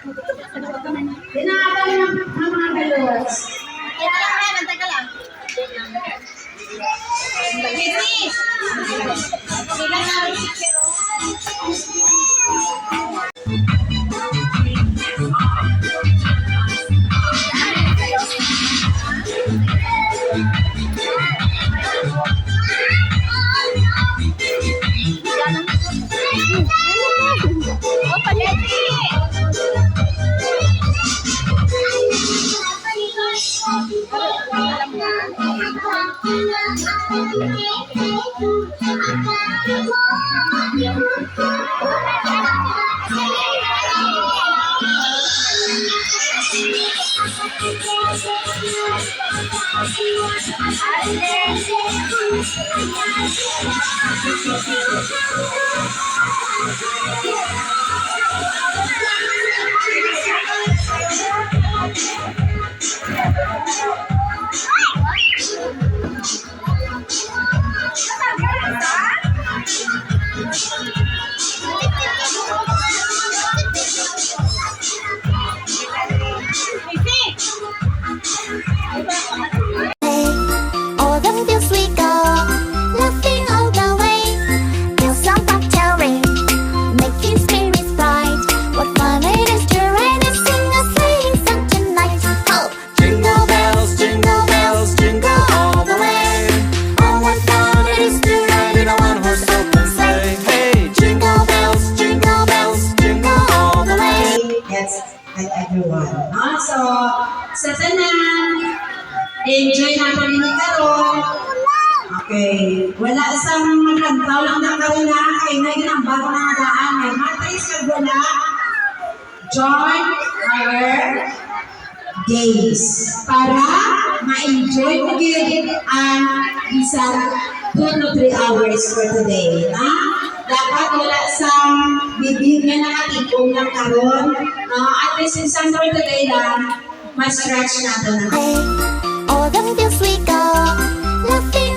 Dinaatal ng mga balloons. Teka lang. Busy! Sila na rin si Chiro. All the fields we go, laughing all the way. Till some cocktail ring, making spirits bright. What fun it is to ride and sing a sleighing song tonight! Oh, Jingle bells, jingle all the way. Oh, what fun it is to ride in a one-horse open sleigh. Hey, jingle bells, jingle all the way. Yes, and everyone. So, sa tanan, enjoy natin ni karon. Okay, wala isang maglantaw lang na karon na kay na ginang bago na nadaan ay matris kag wala. Join our days para ma-enjoy mo gyud ang isang 2 to 3 hours for today. Dapat wala sa bibig nga nakatipong lang karon. At least isang for today lang, ma-stretch natin na. all the fields we go, laughing